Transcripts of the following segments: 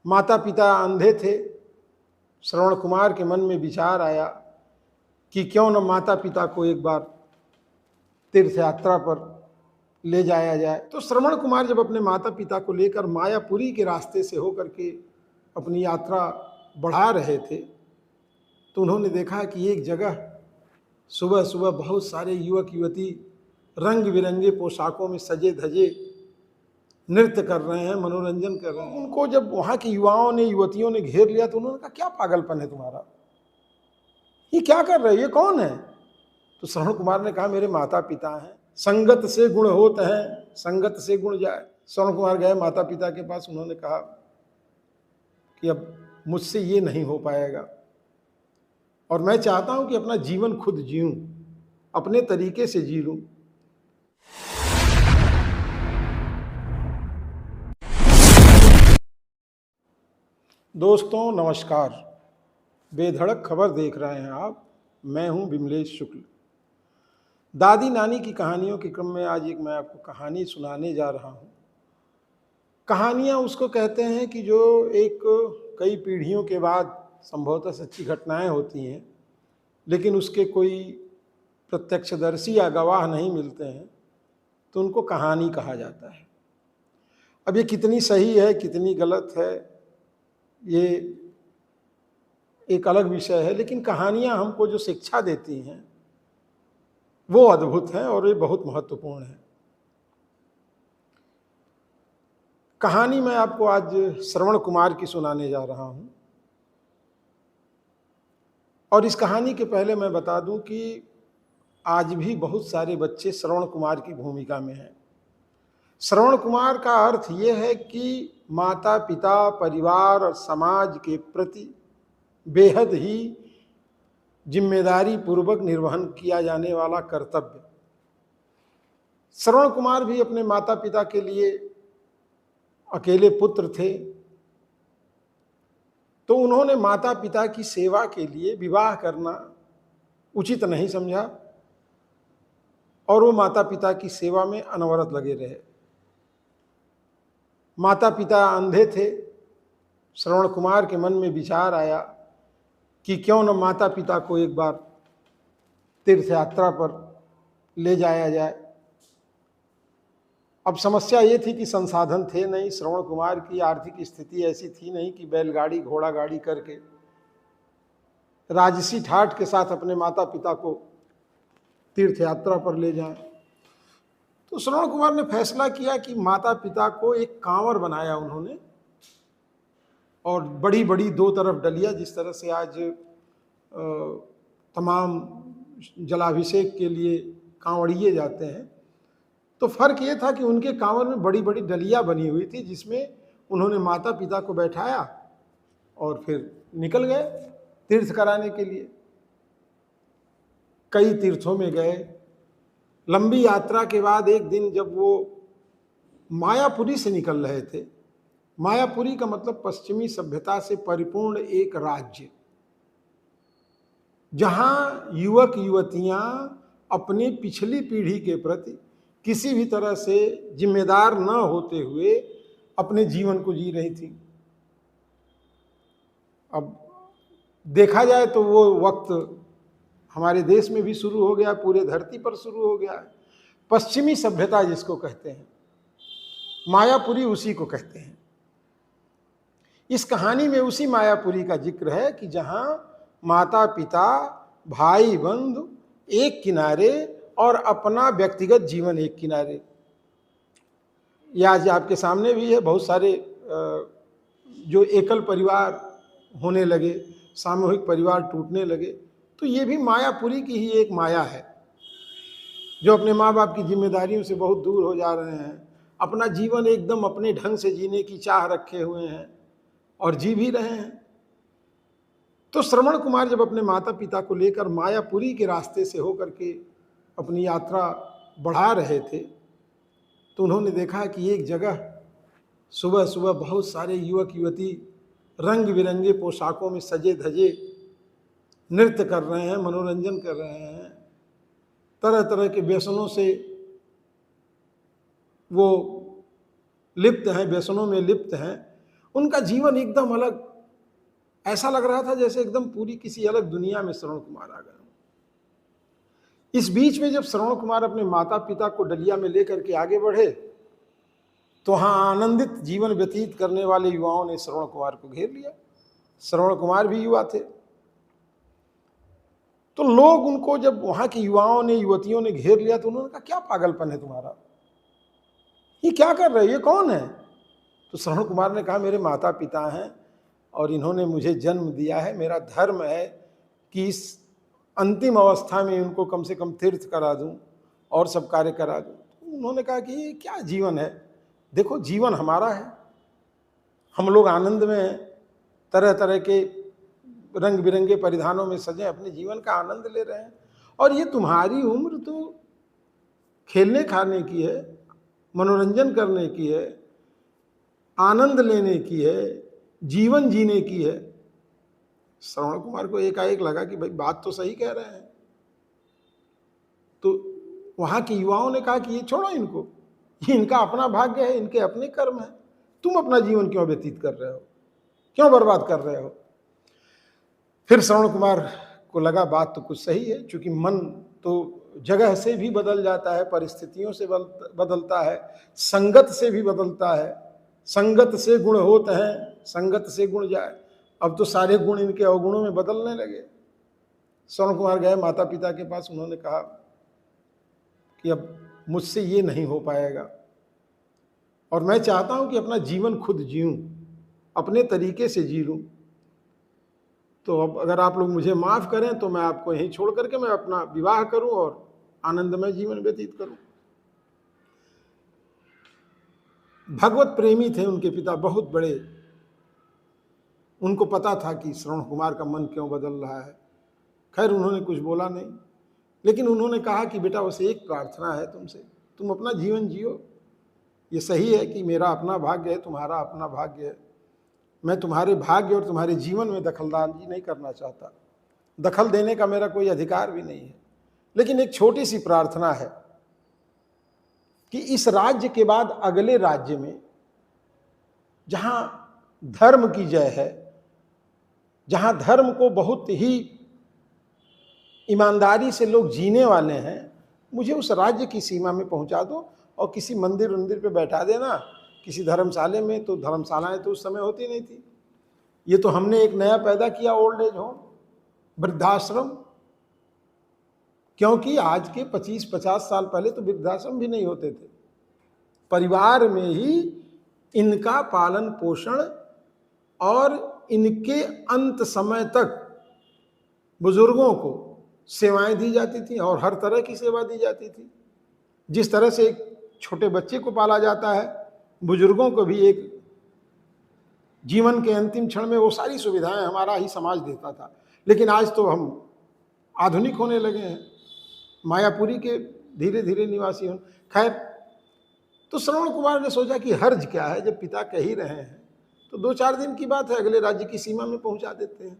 माता पिता अंधे थे। श्रवण कुमार के मन में विचार आया कि क्यों न माता पिता को एक बार तीर्थ यात्रा पर ले जाया जाए। तो श्रवण कुमार जब अपने माता पिता को लेकर मायापुरी के रास्ते से होकर के अपनी यात्रा बढ़ा रहे थे तो उन्होंने देखा कि एक जगह सुबह सुबह बहुत सारे युवक युवती रंग बिरंगे पोशाकों में सजे धजे नृत्य कर रहे हैं, मनोरंजन कर रहे हैं। उनको जब वहाँ के युवाओं ने युवतियों ने घेर लिया तो उन्होंने कहा, क्या पागलपन है तुम्हारा, ये क्या कर रहे, ये कौन है? तो श्रवण कुमार ने कहा, मेरे माता पिता हैं, संगत से गुण होत हैं, संगत से गुण जाए। श्रवण कुमार गए माता पिता के पास। उन्होंने कहा कि अब मुझसे ये नहीं हो पाएगा और मैं चाहता हूं कि अपना जीवन खुद जीऊं, अपने तरीके से जी लूं। दोस्तों नमस्कार, बेधड़क खबर देख रहे हैं आप। मैं हूं विमलेश शुक्ल। दादी नानी की कहानियों के क्रम में आज एक मैं आपको कहानी सुनाने जा रहा हूं। कहानियां उसको कहते हैं कि जो एक कई पीढ़ियों के बाद संभवतः सच्ची घटनाएं होती हैं, लेकिन उसके कोई प्रत्यक्षदर्शी या गवाह नहीं मिलते हैं, तो उनको कहानी कहा जाता है। अब ये कितनी सही है कितनी गलत है ये एक अलग विषय है, लेकिन कहानियां हमको जो शिक्षा देती हैं वो अद्भुत है और ये बहुत महत्वपूर्ण है। कहानी मैं आपको आज श्रवण कुमार की सुनाने जा रहा हूं और इस कहानी के पहले मैं बता दूं कि आज भी बहुत सारे बच्चे श्रवण कुमार की भूमिका में हैं। श्रवण कुमार का अर्थ ये है कि माता पिता, परिवार और समाज के प्रति बेहद ही जिम्मेदारी पूर्वक निर्वहन किया जाने वाला कर्तव्य। श्रवण कुमार भी अपने माता पिता के लिए अकेले पुत्र थे, तो उन्होंने माता पिता की सेवा के लिए विवाह करना उचित नहीं समझा और वो माता पिता की सेवा में अनवरत लगे रहे। माता पिता अंधे थे। श्रवण कुमार के मन में विचार आया कि क्यों न माता पिता को एक बार तीर्थ यात्रा पर ले जाया जाए। अब समस्या ये थी कि संसाधन थे नहीं। श्रवण कुमार की आर्थिक स्थिति ऐसी थी नहीं कि बैलगाड़ी घोड़ा गाड़ी करके राजसी ठाठ के साथ अपने माता पिता को तीर्थ यात्रा पर ले जाएं। तो श्रवण कुमार ने फैसला किया कि माता पिता को एक कांवर बनाया उन्होंने और बड़ी बड़ी दो तरफ डलिया, जिस तरह से आज तमाम जलाभिषेक के लिए कांवड़िए जाते हैं, तो फर्क ये था कि उनके कांवर में बड़ी बड़ी डलिया बनी हुई थी जिसमें उन्होंने माता पिता को बैठाया और फिर निकल गए तीर्थ कराने के लिए। कई तीर्थों में गए। लंबी यात्रा के बाद एक दिन जब वो मायापुरी से निकल रहे थे, मायापुरी का मतलब पश्चिमी सभ्यता से परिपूर्ण एक राज्य, जहां युवक युवतियां अपनी पिछली पीढ़ी के प्रति किसी भी तरह से जिम्मेदार न होते हुए अपने जीवन को जी रही थी। अब देखा जाए तो वो वक्त हमारे देश में भी शुरू हो गया, पूरे धरती पर शुरू हो गया है। पश्चिमी सभ्यता जिसको कहते हैं, मायापुरी उसी को कहते हैं। इस कहानी में उसी मायापुरी का जिक्र है कि जहां माता पिता, भाई बंधु एक किनारे और अपना व्यक्तिगत जीवन एक किनारे। यह आज आपके सामने भी है। बहुत सारे जो एकल परिवार होने लगे, सामूहिक परिवार टूटने लगे, तो ये भी मायापुरी की ही एक माया है, जो अपने माँ बाप की जिम्मेदारियों से बहुत दूर हो जा रहे हैं, अपना जीवन एकदम अपने ढंग से जीने की चाह रखे हुए हैं और जी भी रहे हैं। तो श्रवण कुमार जब अपने माता पिता को लेकर मायापुरी के रास्ते से होकर के अपनी यात्रा बढ़ा रहे थे तो उन्होंने देखा कि एक जगह सुबह सुबह बहुत सारे युवक युवती रंग बिरंगे पोशाकों में सजे धजे नृत्य कर रहे हैं, मनोरंजन कर रहे हैं, तरह तरह के व्यसनों से वो लिप्त हैं, व्यसनों में लिप्त हैं उनका जीवन एकदम अलग, ऐसा लग रहा था जैसे एकदम पूरी किसी अलग दुनिया में श्रवण कुमार आ गए। इस बीच में जब श्रवण कुमार अपने माता पिता को डलिया में लेकर के आगे बढ़े तो वहां आनंदित जीवन व्यतीत करने वाले युवाओं ने श्रवण कुमार को घेर लिया। श्रवण कुमार भी युवा थे, तो लोग उनको, जब वहां के युवाओं ने, युवतियों ने घेर लिया तो उन्होंने कहा, क्या पागलपन है तुम्हारा, ये क्या कर रहे हो, ये कौन है? तो श्रवण कुमार ने कहा, मेरे माता पिता हैं और इन्होंने मुझे जन्म दिया है, मेरा धर्म है कि इस अंतिम अवस्था में उनको कम से कम तीर्थ करा दूं और सब कार्य करा दूं। तो उन्होंने कहा कि ये क्या जीवन है, देखो जीवन हमारा है, हम लोग आनंद में हैं, तरह तरह के रंग बिरंगे परिधानों में सजे अपने जीवन का आनंद ले रहे हैं, और ये तुम्हारी उम्र तो खेलने खाने की है, मनोरंजन करने की है, आनंद लेने की है, जीवन जीने की है। श्रवण कुमार को एकाएक लगा कि भाई बात तो सही कह रहे हैं। तो वहां के युवाओं ने कहा कि ये छोड़ो इनको, ये इनका अपना भाग्य है, इनके अपने कर्म है, तुम अपना जीवन क्यों व्यतीत कर रहे हो, क्यों बर्बाद कर रहे हो? फिर श्रवण कुमार को लगा बात तो कुछ सही है, क्योंकि मन तो जगह से भी बदल जाता है, परिस्थितियों से बदलता है, संगत से भी बदलता है, संगत से गुण होते हैं, संगत से गुण जाए। अब तो सारे गुण इनके अवगुणों में बदलने लगे। श्रवण कुमार गए माता पिता के पास, उन्होंने कहा कि अब मुझसे ये नहीं हो पाएगा और मैं चाहता हूं कि अपना जीवन खुद जीऊं, अपने तरीके से जी लूं, तो अब अगर आप लोग मुझे माफ करें तो मैं आपको यहीं छोड़ करके मैं अपना विवाह करूं और आनंदमय जीवन व्यतीत करूं। भगवत प्रेमी थे उनके पिता, बहुत बड़े, उनको पता था कि श्रवण कुमार का मन क्यों बदल रहा है। खैर उन्होंने कुछ बोला नहीं, लेकिन उन्होंने कहा कि बेटा बस एक प्रार्थना है तुमसे, तुम अपना जीवन जियो, ये सही है कि मेरा अपना भाग्य है, तुम्हारा अपना भाग्य है, मैं तुम्हारे भाग्य और तुम्हारे जीवन में दखलंदाजी नहीं करना चाहता, दखल देने का मेरा कोई अधिकार भी नहीं है, लेकिन एक छोटी सी प्रार्थना है कि इस राज्य के बाद अगले राज्य में जहां धर्म की जय है, जहां धर्म को बहुत ही ईमानदारी से लोग जीने वाले हैं, मुझे उस राज्य की सीमा में पहुंचा दो और किसी मंदिर वंदिर पे बैठा देना, किसी धर्मशाले में। तो धर्मशालाएं तो उस समय होती नहीं थी, ये तो हमने एक नया पैदा किया ओल्ड एज होम, वृद्धाश्रम, क्योंकि आज के 25-50 साल पहले तो वृद्धाश्रम भी नहीं होते थे। परिवार में ही इनका पालन पोषण और इनके अंत समय तक बुजुर्गों को सेवाएं दी जाती थी और हर तरह की सेवा दी जाती थी। जिस तरह से एक छोटे बच्चे को पाला जाता है, बुजुर्गों को भी एक जीवन के अंतिम क्षण में वो सारी सुविधाएं हमारा ही समाज देता था। लेकिन आज तो हम आधुनिक होने लगे हैं, मायापुरी के धीरे धीरे निवासी हों। खैर, तो श्रवण कुमार ने सोचा कि हर्ज क्या है, जब पिता कह ही रहे हैं तो 2-4 दिन की बात है, अगले राज्य की सीमा में पहुंचा देते हैं।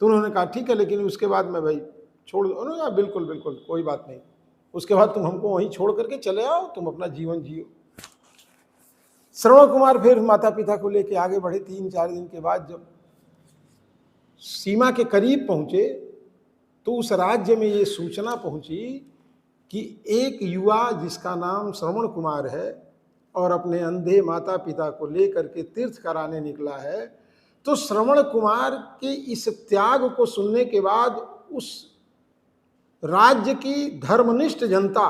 तो उन्होंने कहा ठीक है, लेकिन उसके बाद मैं भाई छोड़ दो। उन्होंने कहा बिल्कुल बिल्कुल कोई बात नहीं, उसके बाद तुम हमको वहीं छोड़ करके चले आओ, तुम अपना जीवन जियो। श्रवण कुमार फिर माता पिता को लेके आगे बढ़े। 3-4 दिन के बाद जब सीमा के करीब पहुंचे तो उस राज्य में ये सूचना पहुंची कि एक युवा जिसका नाम श्रवण कुमार है और अपने अंधे माता पिता को लेकर के तीर्थ कराने निकला है। तो श्रवण कुमार के इस त्याग को सुनने के बाद उस राज्य की धर्मनिष्ठ जनता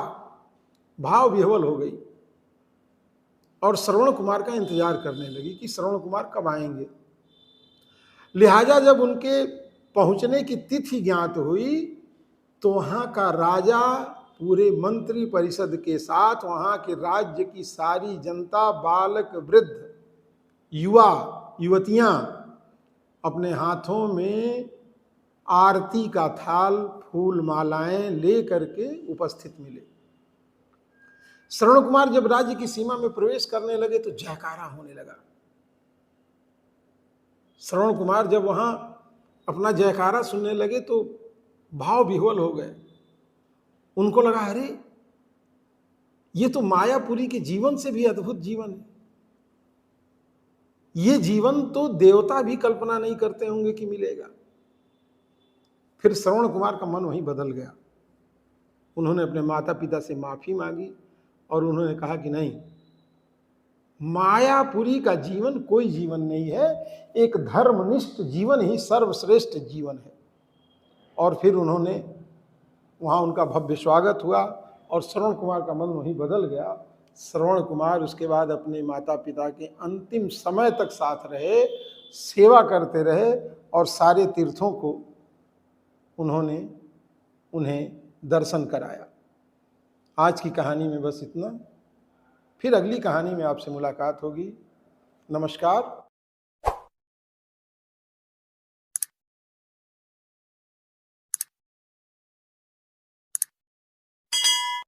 भाव विह्वल हो गई और श्रवण कुमार का इंतजार करने लगी कि श्रवण कुमार कब आएंगे। लिहाजा जब उनके पहुंचने की तिथि ज्ञात हुई तो वहां का राजा पूरे मंत्री परिषद के साथ, वहां के राज्य की सारी जनता, बालक, वृद्ध, युवा, युवतियां अपने हाथों में आरती का थाल, फूल मालाएं ले करके उपस्थित मिले। श्रवण कुमार जब राज्य की सीमा में प्रवेश करने लगे तो जयकारा होने लगा। श्रवण कुमार जब वहां अपना जयकारा सुनने लगे तो भाव विह्वल हो गए। उनको लगा अरे ये तो मायापुरी के जीवन से भी अद्भुत जीवन है। ये जीवन तो देवता भी कल्पना नहीं करते होंगे कि मिलेगा। फिर श्रवण कुमार का मन वहीं बदल गया। उन्होंने अपने माता पिता से माफी मांगी और उन्होंने कहा कि नहीं, मायापुरी का जीवन कोई जीवन नहीं है, एक धर्मनिष्ठ जीवन ही सर्वश्रेष्ठ जीवन है। और फिर उन्होंने वहाँ उनका भव्य स्वागत हुआ और श्रवण कुमार का मन वहीं बदल गया। श्रवण कुमार उसके बाद अपने माता पिता के अंतिम समय तक साथ रहे, सेवा करते रहे और सारे तीर्थों को उन्होंने उन्हें दर्शन कराया। आज की कहानी में बस इतना। फिर अगली कहानी में आपसे मुलाकात होगी। नमस्कार।